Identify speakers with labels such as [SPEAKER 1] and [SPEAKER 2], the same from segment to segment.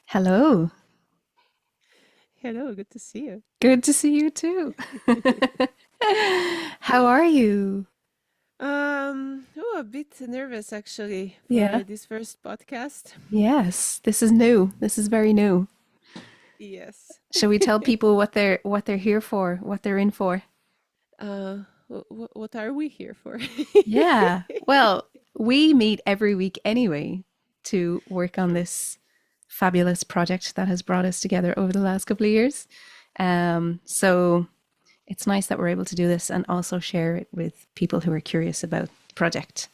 [SPEAKER 1] Hello.
[SPEAKER 2] Hello, good to see you.
[SPEAKER 1] Good to see you too. How are you?
[SPEAKER 2] A bit nervous actually
[SPEAKER 1] Yeah.
[SPEAKER 2] for this first podcast.
[SPEAKER 1] Yes, this is new. This is very new.
[SPEAKER 2] Yes.
[SPEAKER 1] Shall we tell people what they're here for, what they're in for?
[SPEAKER 2] What are we here for?
[SPEAKER 1] Yeah. Well, we meet every week anyway to work on
[SPEAKER 2] True.
[SPEAKER 1] this fabulous project that has brought us together over the last couple of years. So it's nice that we're able to do this and also share it with people who are curious about the project.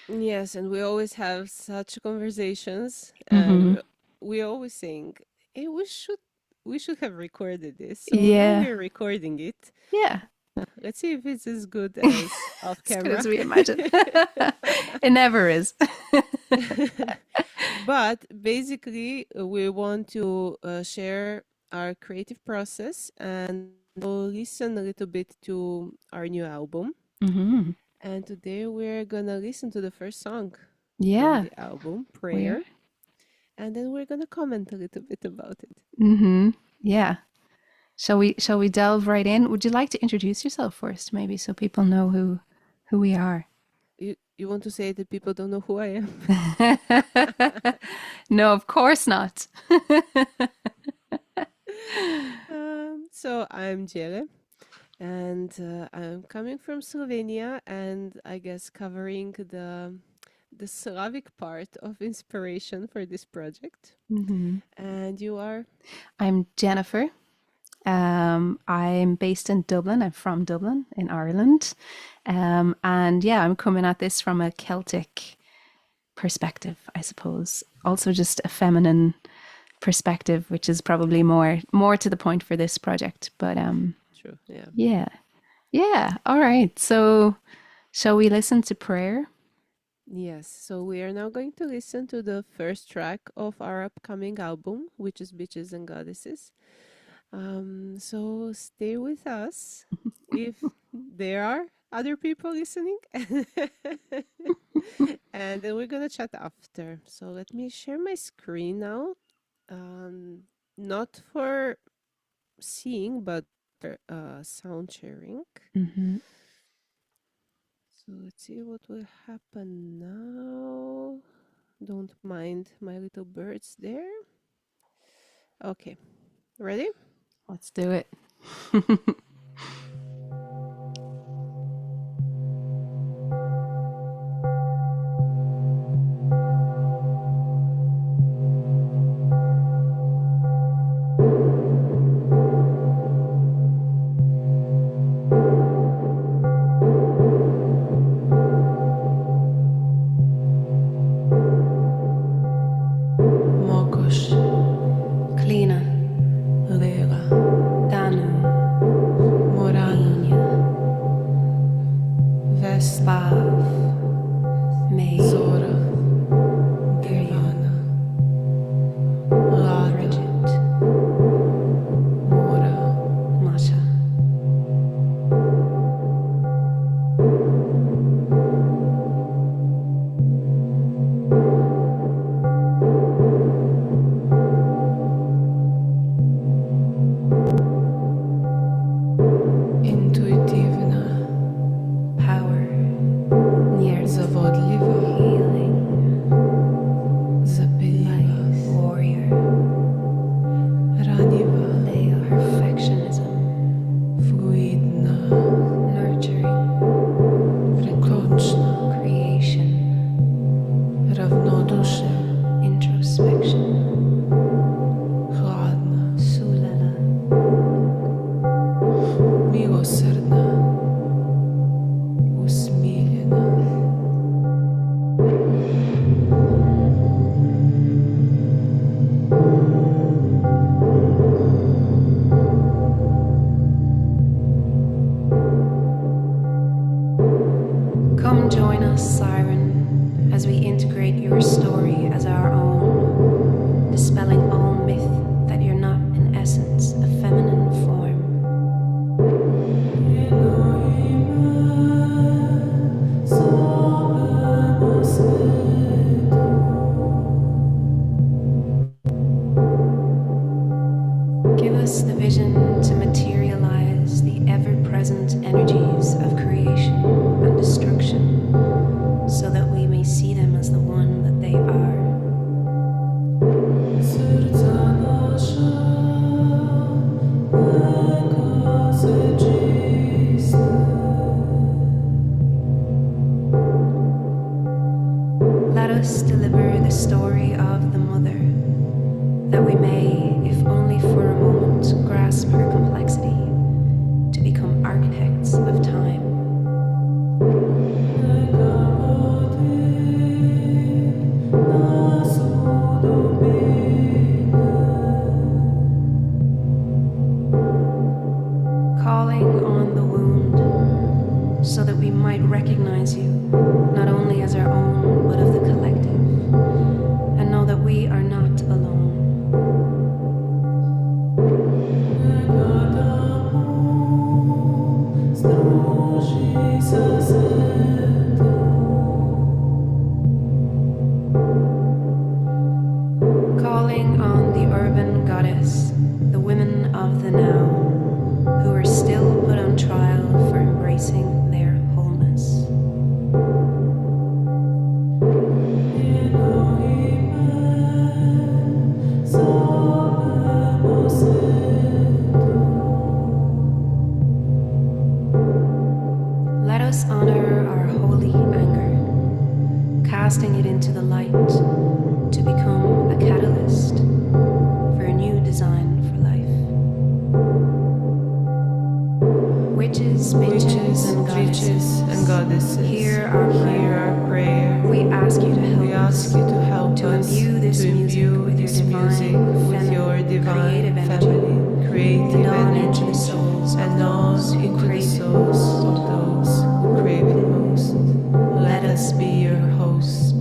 [SPEAKER 2] Yes, and we always have such conversations, and
[SPEAKER 1] Mm-hmm.
[SPEAKER 2] we always saying, "Hey, we should have recorded this." So now
[SPEAKER 1] Yeah.
[SPEAKER 2] we're recording it.
[SPEAKER 1] Yeah.
[SPEAKER 2] Let's see if it's as good as off
[SPEAKER 1] As good as
[SPEAKER 2] camera.
[SPEAKER 1] we imagine. It never is.
[SPEAKER 2] But basically, we want to share our creative process and we'll listen a little bit to our new album.
[SPEAKER 1] Hmm.
[SPEAKER 2] And today we're gonna listen to the first song from
[SPEAKER 1] Yeah,
[SPEAKER 2] the album,
[SPEAKER 1] we are.
[SPEAKER 2] Prayer, and then we're gonna comment a little bit about it.
[SPEAKER 1] Hmm. Yeah. Shall we delve right in? Would you like to introduce yourself first, maybe, so people know who we are?
[SPEAKER 2] You want to say that people don't know who I am?
[SPEAKER 1] No, of course not.
[SPEAKER 2] So I'm Jele, and I'm coming from Slovenia, and I guess covering the Slavic part of inspiration for this project.
[SPEAKER 1] Hmm.
[SPEAKER 2] And you are?
[SPEAKER 1] I'm Jennifer. I'm based in Dublin. I'm from Dublin in Ireland. And yeah, I'm coming at this from a Celtic perspective, I suppose. Also, just a feminine perspective, which is probably more to the point for this project. But
[SPEAKER 2] True, yeah.
[SPEAKER 1] yeah, yeah. All right. So, shall we listen to prayer?
[SPEAKER 2] Yes, so we are now going to listen to the first track of our upcoming album, which is Bitches and Goddesses. So stay with us if there are other people listening. And then we're gonna chat after. So let me share my screen now. Um, Not for seeing, but for sound sharing.
[SPEAKER 1] Hmm.
[SPEAKER 2] So let's see what will happen now. Don't mind my little birds there. Okay, ready?
[SPEAKER 1] Let's do it. Mokush, Klina, Lega, Danu, us the vision to materialize the ever-present energies of creation and destruction, so that we may see them as the one that they are. Let us deliver the story of the mother, that we may, if only for a moment, grasp her complexity, to become architects of time. Calling on the wound, so that we might recognize you, not only as our own, but of the collective, and know that we are not alone. Calling on the urban goddess, the women of the now, who are still put on trial for embracing their wholeness. Let us honor our holy anger, casting it into the light to become a catalyst for a new design for life. Witches, bitches, and goddesses, hear our prayer. We ask you to help to imbue this music with your divine feminine, creative energy, and those who crave it most. Let us be your host.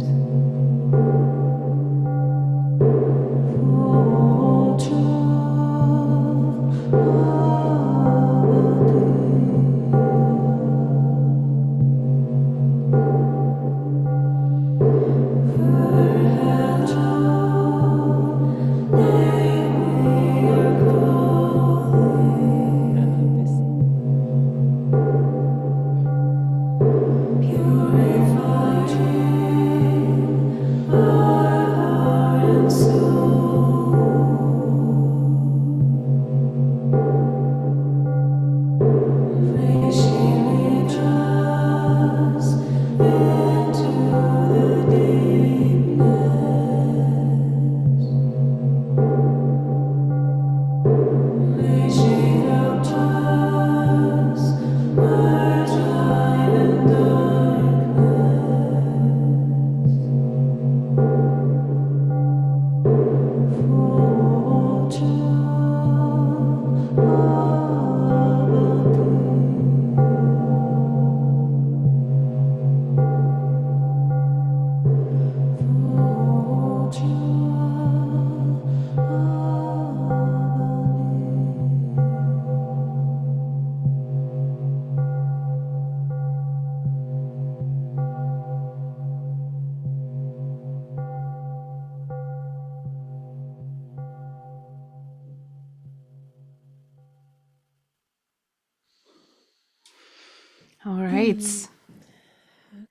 [SPEAKER 1] All right.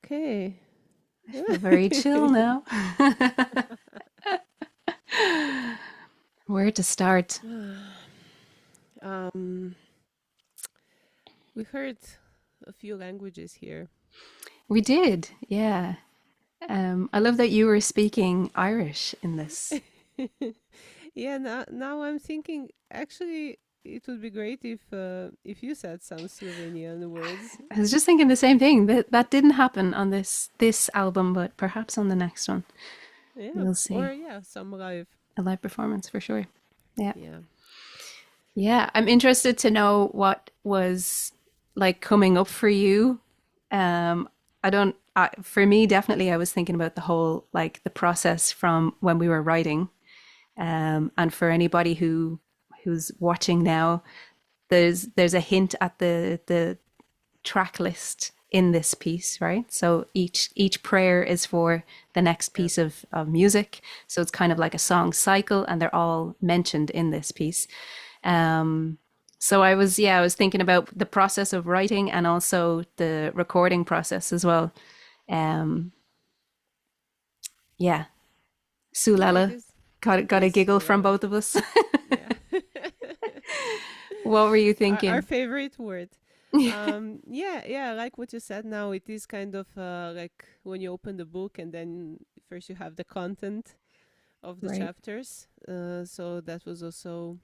[SPEAKER 2] Okay.
[SPEAKER 1] I feel very chill now. Where to start?
[SPEAKER 2] We heard a few languages here.
[SPEAKER 1] We did, yeah. I love that you were speaking Irish in this.
[SPEAKER 2] Yeah, now I'm thinking actually it would be great if you said some Slovenian words.
[SPEAKER 1] I was just thinking the same thing. That didn't happen on this album, but perhaps on the next one.
[SPEAKER 2] Yeah.
[SPEAKER 1] We'll see.
[SPEAKER 2] Or some live.
[SPEAKER 1] A live performance for sure. Yeah.
[SPEAKER 2] Yeah.
[SPEAKER 1] Yeah, I'm interested to know what was like coming up for you. For me, definitely, I was thinking about the whole, like the process from when we were writing. And for anybody who's watching now, there's a hint at the track list in this piece, right? So each prayer is for the next piece of music. So it's kind of like a song cycle, and they're all mentioned in this piece. So I was thinking about the process of writing and also the recording process as well. Um, yeah,
[SPEAKER 2] Yeah, it
[SPEAKER 1] Sulala
[SPEAKER 2] is.
[SPEAKER 1] got
[SPEAKER 2] It
[SPEAKER 1] got a
[SPEAKER 2] is
[SPEAKER 1] giggle from
[SPEAKER 2] Sulala.
[SPEAKER 1] both of us.
[SPEAKER 2] Yeah.
[SPEAKER 1] What were you
[SPEAKER 2] Our
[SPEAKER 1] thinking?
[SPEAKER 2] favorite word. Yeah, yeah, like what you said now, it is kind of like when you open the book and then first you have the content of the
[SPEAKER 1] Right.
[SPEAKER 2] chapters. So that was also,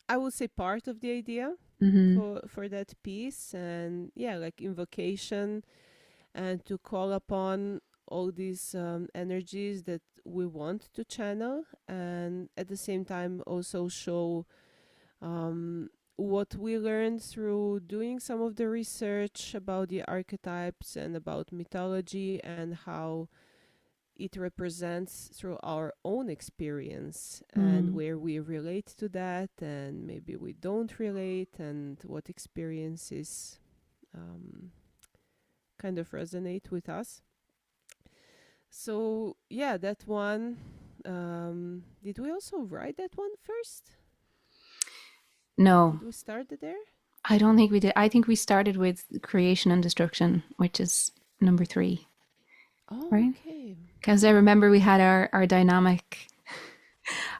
[SPEAKER 2] I would say, part of the idea
[SPEAKER 1] Mm-hmm.
[SPEAKER 2] for that piece. And yeah, like invocation and to call upon all these energies that we want to channel, and at the same time also show what we learned through doing some of the research about the archetypes and about mythology and how it represents through our own experience and
[SPEAKER 1] Mm.
[SPEAKER 2] where we relate to that and maybe we don't relate and what experiences um, kind of resonate with us. So yeah, that one. Did we also write that one first?
[SPEAKER 1] No,
[SPEAKER 2] Did we start it there?
[SPEAKER 1] I don't think we did. I think we started with creation and destruction, which is number three,
[SPEAKER 2] Oh,
[SPEAKER 1] right?
[SPEAKER 2] okay.
[SPEAKER 1] Because I remember we had our dynamic,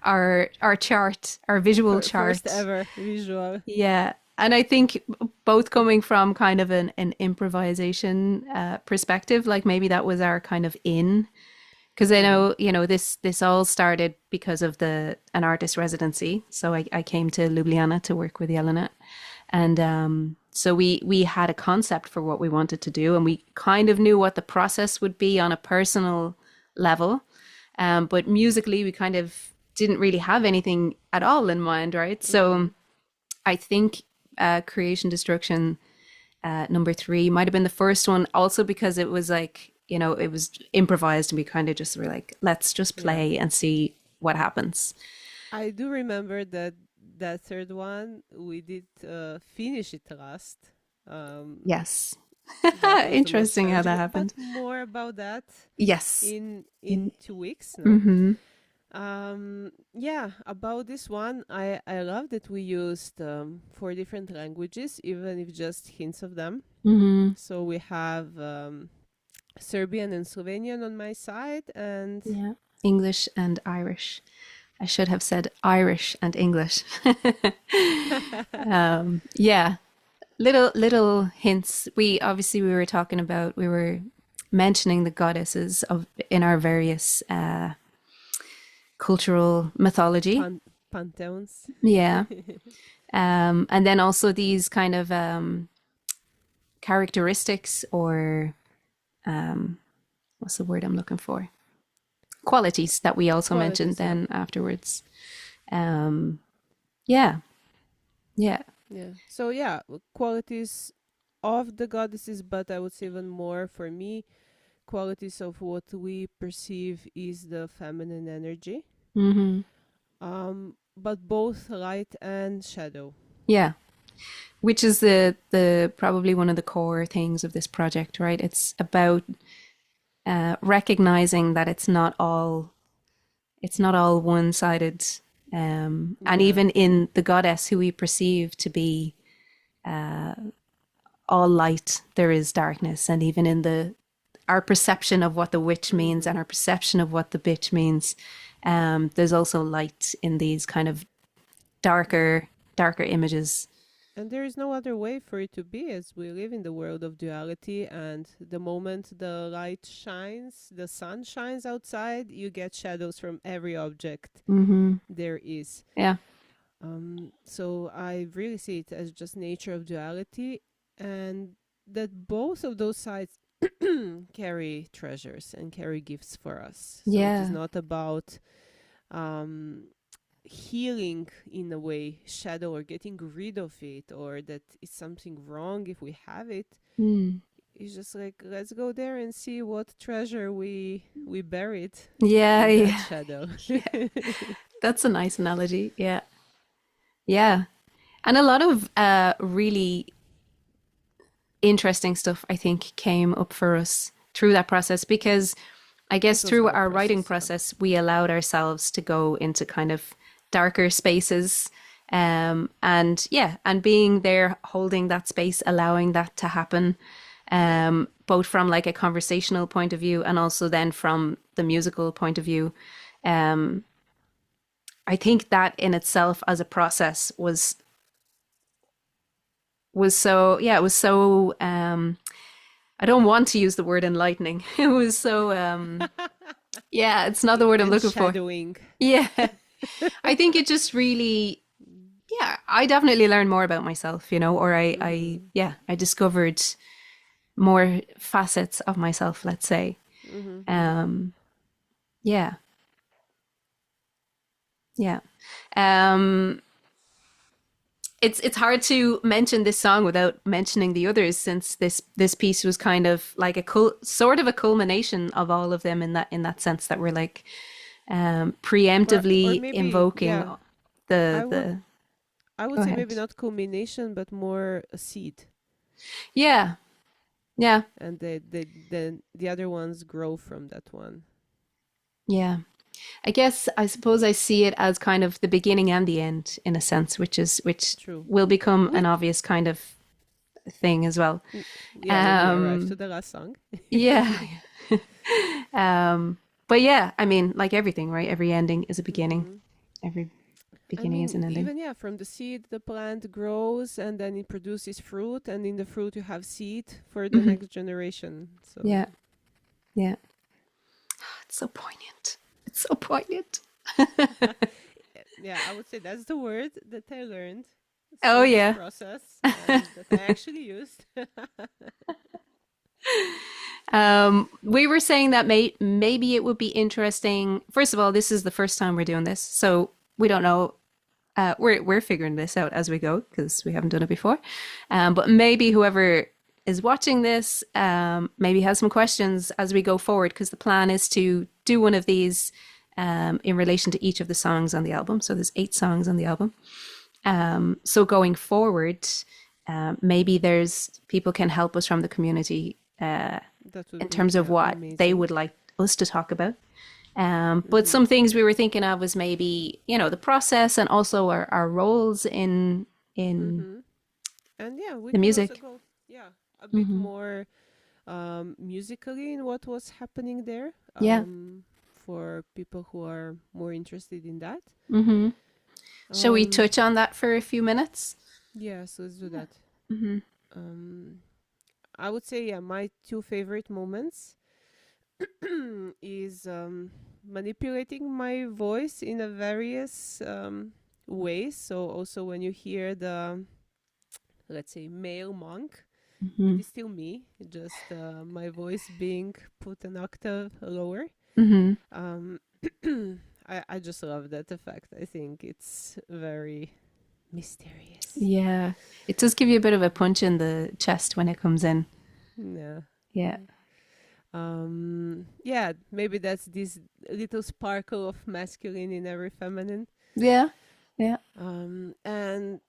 [SPEAKER 1] our chart, our visual
[SPEAKER 2] First
[SPEAKER 1] chart.
[SPEAKER 2] ever visual.
[SPEAKER 1] Yeah. And I think both coming from kind of an improvisation perspective, like maybe that was our kind of in. Because I
[SPEAKER 2] Mm.
[SPEAKER 1] know, this all started because of the an artist residency. So I came to Ljubljana to work with Jelena. And so we had a concept for what we wanted to do, and we kind of knew what the process would be on a personal level. But musically, we kind of didn't really have anything at all in mind, right? So
[SPEAKER 2] Mm.
[SPEAKER 1] I think Creation Destruction number three might have been the first one, also because it was like, it was improvised and we kind of just were like, let's just
[SPEAKER 2] Yeah.
[SPEAKER 1] play and see what happens.
[SPEAKER 2] I do remember that that third one we did finish it last. Um,
[SPEAKER 1] Yes.
[SPEAKER 2] that was the most
[SPEAKER 1] Interesting how that
[SPEAKER 2] challenging, but
[SPEAKER 1] happened.
[SPEAKER 2] more about that
[SPEAKER 1] Yes.
[SPEAKER 2] in
[SPEAKER 1] In
[SPEAKER 2] 2 weeks. No.
[SPEAKER 1] mm-hmm.
[SPEAKER 2] Yeah, about this one, I love that we used four different languages, even if just hints of them.
[SPEAKER 1] Mm-hmm.
[SPEAKER 2] So we have Serbian and Slovenian on my side, and
[SPEAKER 1] Yeah. English and Irish. I should have said Irish and English. Yeah. Little hints. We were talking about, we were mentioning the goddesses of in our various cultural mythology.
[SPEAKER 2] pantheons.
[SPEAKER 1] Yeah. And then also these kind of characteristics, or what's the word I'm looking for? Qualities that we also mentioned
[SPEAKER 2] Qualities, yeah.
[SPEAKER 1] then afterwards. Um, yeah. Yeah.
[SPEAKER 2] Yeah. So yeah, qualities of the goddesses, but I would say even more for me, qualities of what we perceive is the feminine energy.
[SPEAKER 1] Mm-hmm.
[SPEAKER 2] But both light and shadow.
[SPEAKER 1] Yeah. Which is the probably one of the core things of this project, right? It's about recognizing that it's not all one-sided, and
[SPEAKER 2] Yeah.
[SPEAKER 1] even in the goddess who we perceive to be all light, there is darkness, and even in the our perception of what the witch means
[SPEAKER 2] Mm-hmm.
[SPEAKER 1] and our perception of what the bitch means, there's also light in these kind of darker images.
[SPEAKER 2] And there is no other way for it to be, as we live in the world of duality. And the moment the light shines, the sun shines outside, you get shadows from every object
[SPEAKER 1] Mm-hmm.
[SPEAKER 2] there is.
[SPEAKER 1] Yeah.
[SPEAKER 2] So I really see it as just nature of duality, and that both of those sides carry treasures and carry gifts for us. So it is
[SPEAKER 1] Yeah.
[SPEAKER 2] not about um, healing in a way shadow or getting rid of it or that it's something wrong if we have it.
[SPEAKER 1] Mm.
[SPEAKER 2] It's just like let's go there and see what treasure we buried
[SPEAKER 1] Yeah.
[SPEAKER 2] in that
[SPEAKER 1] Yeah.
[SPEAKER 2] shadow.
[SPEAKER 1] Yeah. That's a nice analogy. Yeah. Yeah. And a lot of really interesting stuff, I think, came up for us through that process, because I
[SPEAKER 2] It
[SPEAKER 1] guess
[SPEAKER 2] was
[SPEAKER 1] through
[SPEAKER 2] our
[SPEAKER 1] our writing
[SPEAKER 2] process, yeah.
[SPEAKER 1] process, we allowed ourselves to go into kind of darker spaces, And being there, holding that space, allowing that to happen, both from like a conversational point of view and also then from the musical point of view. I think that in itself as a process was so, yeah, it was so, I don't want to use the word enlightening. It was so, yeah, it's not the word I'm
[SPEAKER 2] And
[SPEAKER 1] looking for.
[SPEAKER 2] shadowing.
[SPEAKER 1] Yeah. I think it just really, yeah, I definitely learned more about myself, or
[SPEAKER 2] Mm-hmm.
[SPEAKER 1] I discovered more facets of myself, let's say.
[SPEAKER 2] Mm-hmm.
[SPEAKER 1] Um, yeah, yeah. Um, it's hard to mention this song without mentioning the others, since this piece was kind of like sort of a culmination of all of them in that sense that we're like
[SPEAKER 2] Or
[SPEAKER 1] preemptively
[SPEAKER 2] maybe,
[SPEAKER 1] invoking
[SPEAKER 2] yeah,
[SPEAKER 1] the
[SPEAKER 2] I would
[SPEAKER 1] the.
[SPEAKER 2] I would
[SPEAKER 1] Go
[SPEAKER 2] say
[SPEAKER 1] ahead.
[SPEAKER 2] maybe not culmination, but more a seed,
[SPEAKER 1] Yeah, yeah,
[SPEAKER 2] and the other ones grow from that one.
[SPEAKER 1] yeah. I suppose I see it as kind of the beginning and the end in a sense, which
[SPEAKER 2] True.
[SPEAKER 1] will become
[SPEAKER 2] We
[SPEAKER 1] an obvious kind of thing as well.
[SPEAKER 2] w- yeah, when we arrive to
[SPEAKER 1] Um,
[SPEAKER 2] the last song.
[SPEAKER 1] yeah. But yeah, I mean, like everything, right? Every ending is a beginning.
[SPEAKER 2] Hmm.
[SPEAKER 1] Every
[SPEAKER 2] I
[SPEAKER 1] beginning is
[SPEAKER 2] mean,
[SPEAKER 1] an ending.
[SPEAKER 2] even yeah, from the seed, the plant grows and then it produces fruit, and in the fruit you have seed for the
[SPEAKER 1] Hmm.
[SPEAKER 2] next generation. So
[SPEAKER 1] Yeah, yeah. It's so poignant. It's so poignant.
[SPEAKER 2] yeah, I would say that's the word that I learned
[SPEAKER 1] Oh
[SPEAKER 2] through this
[SPEAKER 1] yeah.
[SPEAKER 2] process and that I actually used.
[SPEAKER 1] We were saying that maybe it would be interesting. First of all, this is the first time we're doing this, so we don't know. We're figuring this out as we go because we haven't done it before. But maybe whoever is watching this maybe has some questions as we go forward, because the plan is to do one of these in relation to each of the songs on the album. So there's 8 songs on the album. So going forward, maybe there's people can help us from the community
[SPEAKER 2] That would
[SPEAKER 1] in
[SPEAKER 2] be,
[SPEAKER 1] terms of
[SPEAKER 2] yeah,
[SPEAKER 1] what they
[SPEAKER 2] amazing.
[SPEAKER 1] would like us to talk about. But
[SPEAKER 2] Hmm.
[SPEAKER 1] some things we were thinking of was maybe, the process and also our roles in
[SPEAKER 2] Hmm. And yeah, we
[SPEAKER 1] the
[SPEAKER 2] can also
[SPEAKER 1] music.
[SPEAKER 2] go, yeah, a bit
[SPEAKER 1] Hmm.
[SPEAKER 2] more musically in what was happening there,
[SPEAKER 1] Yeah.
[SPEAKER 2] for people who are more interested in that.
[SPEAKER 1] Hmm. Shall we
[SPEAKER 2] Um,
[SPEAKER 1] touch on that for a few minutes?
[SPEAKER 2] yeah, so let's do that.
[SPEAKER 1] Hmm.
[SPEAKER 2] Um, I would say, yeah, my two favorite moments is manipulating my voice in a various ways. So also when you hear the, let's say, male monk, it
[SPEAKER 1] Hmm.
[SPEAKER 2] is still me, just my voice being put an octave lower.
[SPEAKER 1] Hmm.
[SPEAKER 2] Um, I just love that effect. I think it's very mysterious.
[SPEAKER 1] Yeah. It does give you a bit of a punch in the chest when it comes in.
[SPEAKER 2] Yeah.
[SPEAKER 1] Yeah.
[SPEAKER 2] Yeah. Yeah, maybe that's this little sparkle of masculine in every feminine.
[SPEAKER 1] Yeah. Yeah.
[SPEAKER 2] And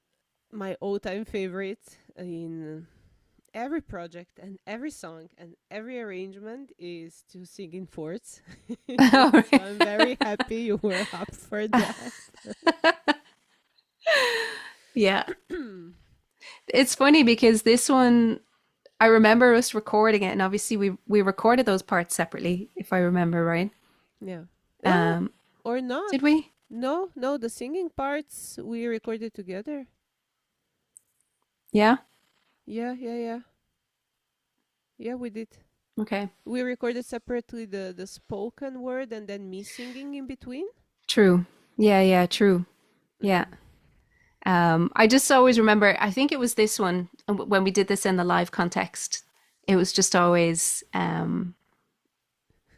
[SPEAKER 2] my all-time favorite in every project and every song and every arrangement is to sing in fourths.
[SPEAKER 1] All
[SPEAKER 2] So
[SPEAKER 1] right.
[SPEAKER 2] I'm very happy you were up for that.
[SPEAKER 1] Yeah. It's funny because this one, I remember us recording it, and obviously we recorded those parts separately, if I remember right.
[SPEAKER 2] Yeah. Oh,
[SPEAKER 1] Um,
[SPEAKER 2] or not.
[SPEAKER 1] did we?
[SPEAKER 2] No, no, the singing parts we recorded together.
[SPEAKER 1] Yeah.
[SPEAKER 2] Yeah, yeah, yeah. Yeah, we did.
[SPEAKER 1] Okay.
[SPEAKER 2] We recorded separately the spoken word and then me singing in between.
[SPEAKER 1] True. Yeah. Yeah. True. Yeah.
[SPEAKER 2] Mm.
[SPEAKER 1] I just always remember. I think it was this one when we did this in the live context. It was just always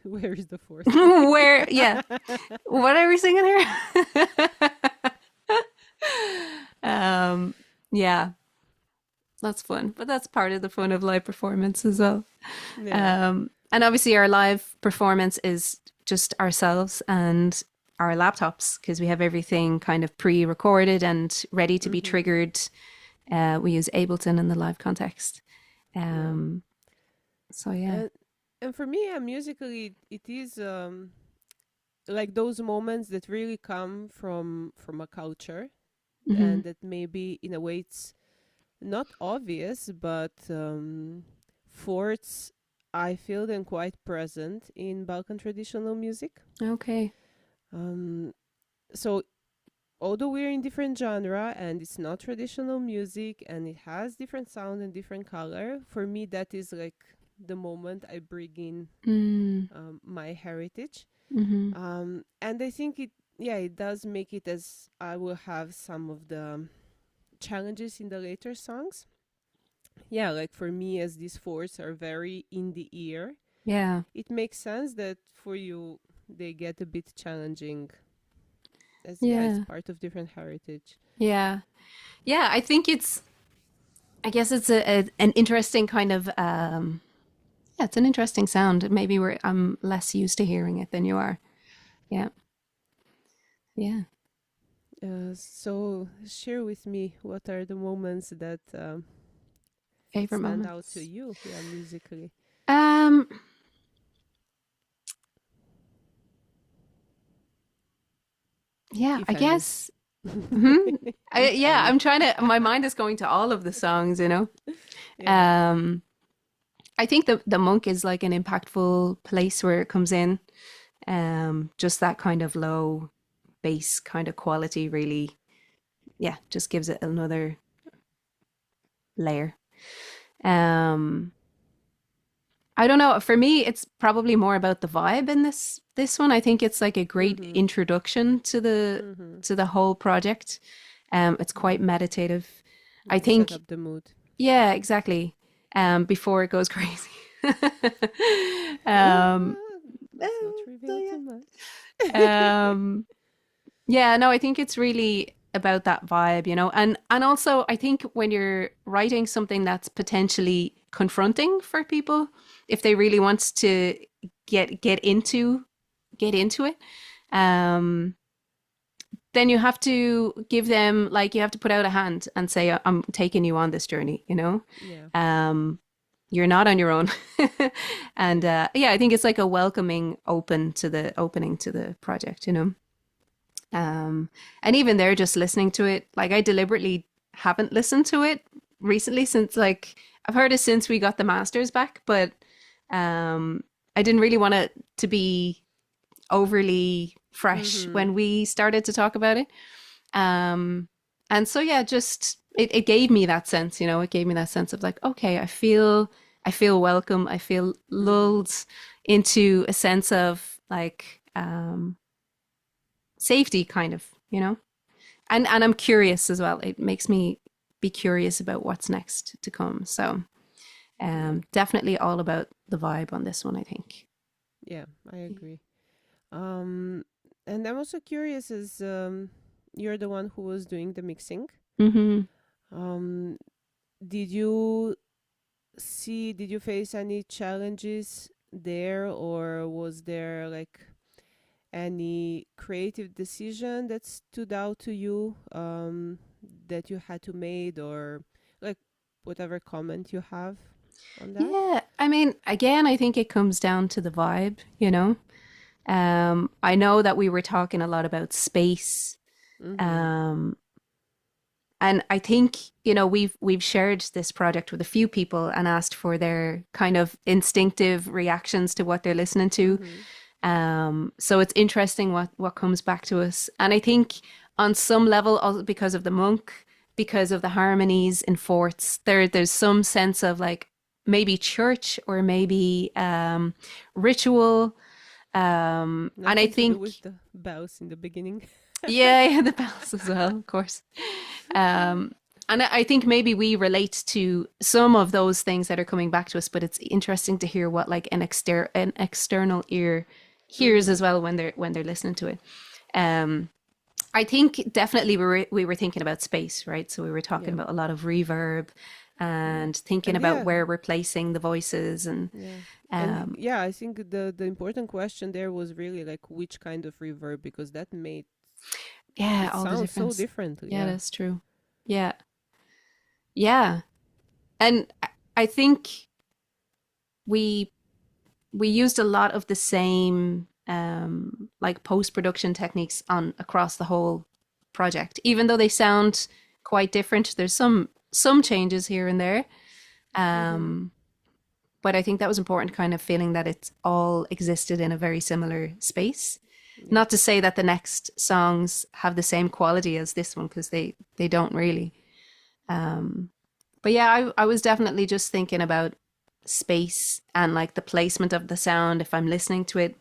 [SPEAKER 2] Where is the fourth?
[SPEAKER 1] where. Yeah. What are we singing here? um. Yeah. That's fun, but that's part of the fun of live performance as well.
[SPEAKER 2] Yeah.
[SPEAKER 1] And obviously, our live performance is just ourselves and our laptops, because we have everything kind of pre recorded and ready to be
[SPEAKER 2] Mm-hmm.
[SPEAKER 1] triggered. We use Ableton in the live context.
[SPEAKER 2] Yeah.
[SPEAKER 1] Um, so, yeah.
[SPEAKER 2] And for me, yeah, musically, it is like those moments that really come from a culture
[SPEAKER 1] Mm-hmm.
[SPEAKER 2] and that maybe in a way it's not obvious, but forts, I feel them quite present in Balkan traditional music.
[SPEAKER 1] Okay.
[SPEAKER 2] Um, so although we're in different genre and it's not traditional music and it has different sound and different color, for me that is like the moment I bring in
[SPEAKER 1] Mm.
[SPEAKER 2] my heritage.
[SPEAKER 1] Mm-hmm.
[SPEAKER 2] And I think it does make it, as I will have some of the challenges in the later songs. Yeah, like for me, as these fours are very in the ear,
[SPEAKER 1] Yeah.
[SPEAKER 2] it makes sense that for you they get a bit challenging, as yeah, it's
[SPEAKER 1] Yeah.
[SPEAKER 2] part of different heritage.
[SPEAKER 1] Yeah. Yeah. I guess it's an interesting kind of, yeah, it's an interesting sound. Maybe I'm less used to hearing it than you are. Yeah. Yeah.
[SPEAKER 2] So share with me what are the moments that
[SPEAKER 1] Favorite
[SPEAKER 2] stand out to
[SPEAKER 1] moments.
[SPEAKER 2] you, yeah, musically,
[SPEAKER 1] Um, yeah, I
[SPEAKER 2] if any.
[SPEAKER 1] guess. Hmm.
[SPEAKER 2] If
[SPEAKER 1] Yeah,
[SPEAKER 2] any.
[SPEAKER 1] I'm trying to, my mind is going to all of the songs, you know.
[SPEAKER 2] Yeah.
[SPEAKER 1] Um, I think the monk is like an impactful place where it comes in. Just that kind of low bass kind of quality really, yeah, just gives it another layer. Um, I don't know. For me, it's probably more about the vibe in this one. I think it's like a great
[SPEAKER 2] Mm-hmm.
[SPEAKER 1] introduction
[SPEAKER 2] Mm-hmm.
[SPEAKER 1] to the whole project. It's quite
[SPEAKER 2] Mm-hmm.
[SPEAKER 1] meditative. I
[SPEAKER 2] Yeah, set
[SPEAKER 1] think,
[SPEAKER 2] up the mood.
[SPEAKER 1] yeah, exactly. Before it goes crazy. um,
[SPEAKER 2] Let's not
[SPEAKER 1] so
[SPEAKER 2] reveal too much.
[SPEAKER 1] yeah. Yeah, no, I think it's really about that vibe, you know. And also I think when you're writing something that's potentially confronting for people, if they really want to get into it, um, then you have to give them like you have to put out a hand and say, I'm taking you on this journey, you know.
[SPEAKER 2] Yeah,
[SPEAKER 1] Um, you're not on your own. And
[SPEAKER 2] yeah.
[SPEAKER 1] yeah, I think it's like a welcoming opening to the project, you know. And even there, just listening to it, like I deliberately haven't listened to it recently since like I've heard it since we got the masters back, but I didn't really want it to be overly fresh
[SPEAKER 2] Mm-hmm.
[SPEAKER 1] when we started to talk about it. Um, and so yeah, just it gave me that sense, you know, it gave me that sense of like, okay, I feel welcome, I feel
[SPEAKER 2] Mm-hmm.
[SPEAKER 1] lulled into a sense of like safety kind of, you know. And I'm curious as well. It makes me be curious about what's next to come. So
[SPEAKER 2] Yeah,
[SPEAKER 1] definitely all about the vibe on this one, I think.
[SPEAKER 2] yeah, I agree. Um, and I'm also curious, as you're the one who was doing the mixing.
[SPEAKER 1] Mm-hmm.
[SPEAKER 2] Um, did you did you face any challenges there, or was there like any creative decision that stood out to you, that you had to make, or like whatever comment you have on that?
[SPEAKER 1] Yeah, I mean, again, I think it comes down to the vibe, you know. I know that we were talking a lot about space,
[SPEAKER 2] Mm-hmm.
[SPEAKER 1] um, and I think you know we've shared this project with a few people and asked for their kind of instinctive reactions to what they're listening to.
[SPEAKER 2] Mm-hmm.
[SPEAKER 1] So it's interesting what comes back to us, and I think on some level, also because of the monk, because of the harmonies in forts, there's some sense of like maybe church or maybe ritual, and I
[SPEAKER 2] Nothing to do
[SPEAKER 1] think
[SPEAKER 2] with the bells in the beginning.
[SPEAKER 1] yeah, yeah, the bells as well, of course. Um, and I think maybe we relate to some of those things that are coming back to us, but it's interesting to hear what like an external ear hears
[SPEAKER 2] Mm-hmm.
[SPEAKER 1] as well when they're listening to it. Um, I think definitely we were thinking about space, right? So we were talking
[SPEAKER 2] Yeah.
[SPEAKER 1] about a lot of reverb
[SPEAKER 2] Yeah.
[SPEAKER 1] and thinking
[SPEAKER 2] And
[SPEAKER 1] about
[SPEAKER 2] yeah,
[SPEAKER 1] where we're placing the voices and
[SPEAKER 2] yeah. And
[SPEAKER 1] um,
[SPEAKER 2] yeah, I think the important question there was really like which kind of reverb, because that made
[SPEAKER 1] yeah,
[SPEAKER 2] it
[SPEAKER 1] all the
[SPEAKER 2] sound so
[SPEAKER 1] difference.
[SPEAKER 2] differently.
[SPEAKER 1] Yeah,
[SPEAKER 2] Yeah.
[SPEAKER 1] that's true. Yeah, yeah, and I think we we used a lot of the same like post production techniques on across the whole project, even though they sound quite different. There's some changes here and there.
[SPEAKER 2] Mm-hmm.
[SPEAKER 1] But I think that was important, kind of feeling that it's all existed in a very similar space.
[SPEAKER 2] Yeah.
[SPEAKER 1] Not to say that the next songs have the same quality as this one, because they don't really. But yeah, I was definitely just thinking about space and like the placement of the sound. If I'm listening to it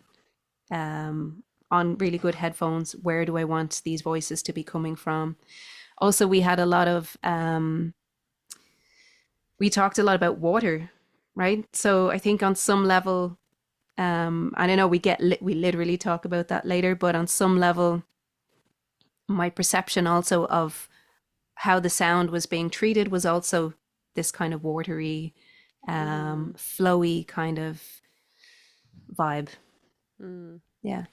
[SPEAKER 1] on really good headphones, where do I want these voices to be coming from? Also, we had a lot of we talked a lot about water, right? So I think on some level, and I know we literally talk about that later, but on some level, my perception also of how the sound was being treated was also this kind of watery,
[SPEAKER 2] Mm.
[SPEAKER 1] flowy kind of vibe.
[SPEAKER 2] Mm.
[SPEAKER 1] Yeah.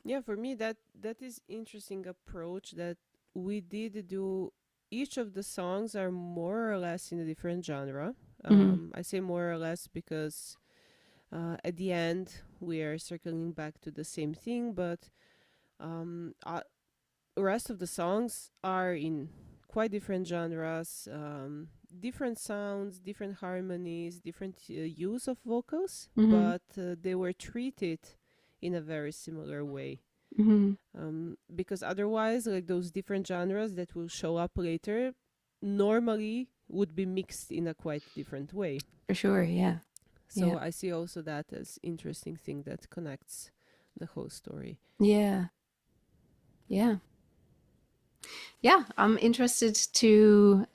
[SPEAKER 2] Yeah, for me that is interesting approach that we did do. Each of the songs are more or less in a different genre.
[SPEAKER 1] Hmm.
[SPEAKER 2] I say more or less because at the end we are circling back to the same thing, but um, uh, the rest of the songs are in quite different genres, different sounds, different harmonies, different use of vocals,
[SPEAKER 1] Hmm.
[SPEAKER 2] but they were treated in a very similar way.
[SPEAKER 1] Hmm.
[SPEAKER 2] Because otherwise, like those different genres that will show up later normally would be mixed in a quite different way.
[SPEAKER 1] For sure. Yeah.
[SPEAKER 2] So
[SPEAKER 1] Yeah.
[SPEAKER 2] I see also that as interesting thing that connects the whole story.
[SPEAKER 1] Yeah. Yeah. Yeah. I'm interested to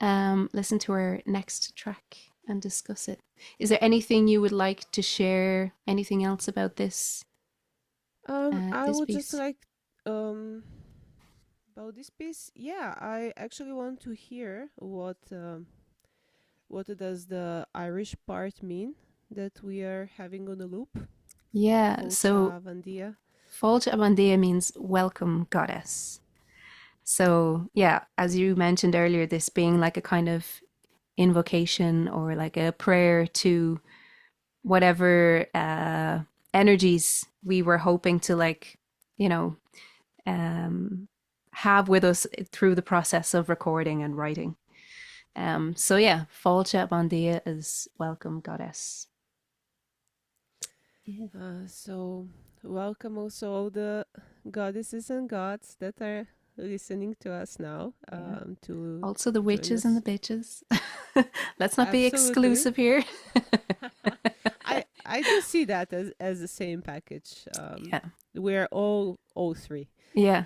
[SPEAKER 1] listen to our next track and discuss it. Is there anything you would like to share? Anything else about
[SPEAKER 2] I
[SPEAKER 1] this
[SPEAKER 2] would just
[SPEAKER 1] piece?
[SPEAKER 2] like um about this piece. Yeah, I actually want to hear what does the Irish part mean that we are having on the loop.
[SPEAKER 1] Yeah. So
[SPEAKER 2] Folcha Vandia.
[SPEAKER 1] Folge Amandia means welcome goddess. So yeah, as you mentioned earlier, this being like a kind of invocation or like a prayer to whatever energies we were hoping to like, you know, um, have with us through the process of recording and writing. So yeah, Folcha Bandia is welcome goddess. Yeah.
[SPEAKER 2] So welcome also all the goddesses and gods that are listening to us now,
[SPEAKER 1] Yeah.
[SPEAKER 2] to
[SPEAKER 1] Also the
[SPEAKER 2] join
[SPEAKER 1] witches and the
[SPEAKER 2] us.
[SPEAKER 1] bitches. Let's not be
[SPEAKER 2] Absolutely.
[SPEAKER 1] exclusive here.
[SPEAKER 2] I do see that as the same package.
[SPEAKER 1] Yeah.
[SPEAKER 2] We're all three.
[SPEAKER 1] Yeah.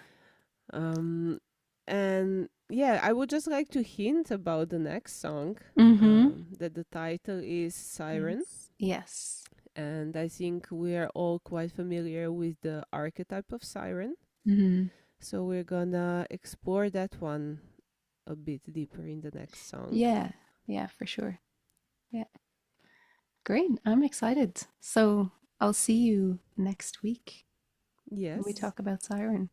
[SPEAKER 2] Um, and yeah, I would just like to hint about the next song.
[SPEAKER 1] Mm-hmm.
[SPEAKER 2] That the title is Siren,
[SPEAKER 1] Yes. Yes.
[SPEAKER 2] and I think we are all quite familiar with the archetype of siren.
[SPEAKER 1] Mm-hmm.
[SPEAKER 2] So we're gonna explore that one a bit deeper in the next song.
[SPEAKER 1] Yeah. Yeah, for sure. Yeah. Great. I'm excited. So I'll see you next week when we
[SPEAKER 2] Yes.
[SPEAKER 1] talk about Siren.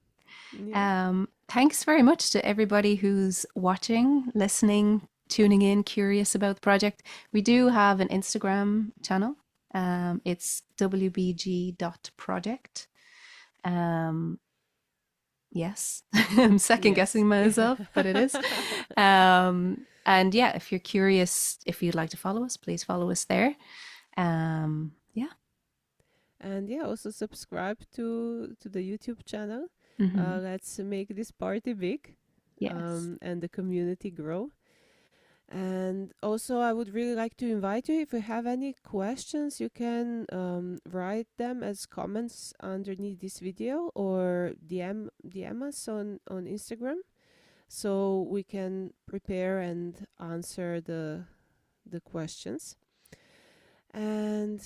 [SPEAKER 2] Yeah.
[SPEAKER 1] Thanks very much to everybody who's watching, listening, tuning in, curious about the project. We do have an Instagram channel. It's wbg.project. Um, yes, I'm second
[SPEAKER 2] Yes.
[SPEAKER 1] guessing myself, but it is. And yeah, if you're curious, if you'd like to follow us, please follow us there. Yeah.
[SPEAKER 2] And yeah, also subscribe to the YouTube channel.
[SPEAKER 1] Hmm.
[SPEAKER 2] Let's make this party big,
[SPEAKER 1] Yes.
[SPEAKER 2] and the community grow. And also, I would really like to invite you, if you have any questions, you can write them as comments underneath this video, or DM us on Instagram, so we can prepare and answer the questions. And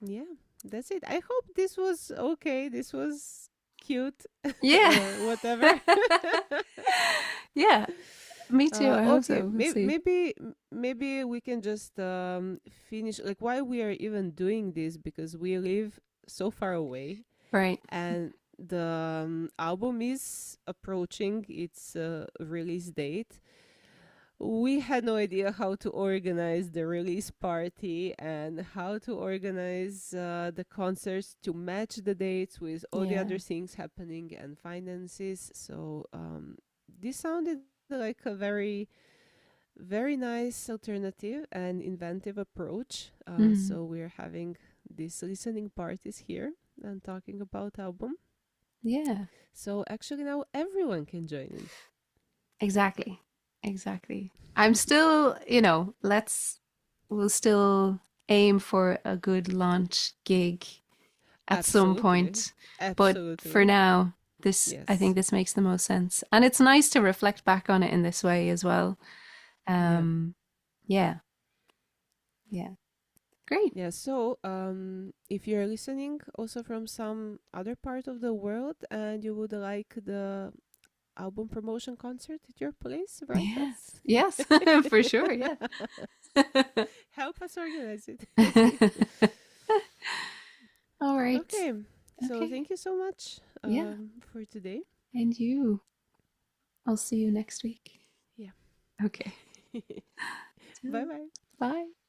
[SPEAKER 2] yeah, that's it. I hope this was okay. This was cute,
[SPEAKER 1] Yeah.
[SPEAKER 2] or whatever.
[SPEAKER 1] Yeah. Me too. I hope
[SPEAKER 2] Okay,
[SPEAKER 1] so. We'll see.
[SPEAKER 2] maybe we can just finish, like, why we are even doing this, because we live so far away,
[SPEAKER 1] Right.
[SPEAKER 2] and the album is approaching its release date. we had no idea how to organize the release party and how to organize the concerts to match the dates with all the
[SPEAKER 1] Yeah.
[SPEAKER 2] other things happening and finances. So this sounded like a very nice alternative and inventive approach.
[SPEAKER 1] Mm.
[SPEAKER 2] So we're having these listening parties here and talking about album.
[SPEAKER 1] Yeah.
[SPEAKER 2] So actually now everyone can join in.
[SPEAKER 1] Exactly. Exactly. I'm still, we'll still aim for a good launch gig at some
[SPEAKER 2] Absolutely.
[SPEAKER 1] point. But for
[SPEAKER 2] Absolutely.
[SPEAKER 1] now, I think
[SPEAKER 2] Yes.
[SPEAKER 1] this makes the most sense. And it's nice to reflect back on it in this way as well.
[SPEAKER 2] Yeah.
[SPEAKER 1] Um, yeah. Yeah. Great.
[SPEAKER 2] Yeah. So, if you're listening also from some other part of the world and you would like the album promotion concert at your place, write
[SPEAKER 1] Yeah.
[SPEAKER 2] us.
[SPEAKER 1] Yes, for sure. Yeah.
[SPEAKER 2] Help us organize it.
[SPEAKER 1] All right.
[SPEAKER 2] Okay. So
[SPEAKER 1] Okay.
[SPEAKER 2] thank you so much
[SPEAKER 1] Yeah.
[SPEAKER 2] for today.
[SPEAKER 1] And you. I'll see you next week.
[SPEAKER 2] Yeah.
[SPEAKER 1] Okay.
[SPEAKER 2] Bye bye.
[SPEAKER 1] Bye.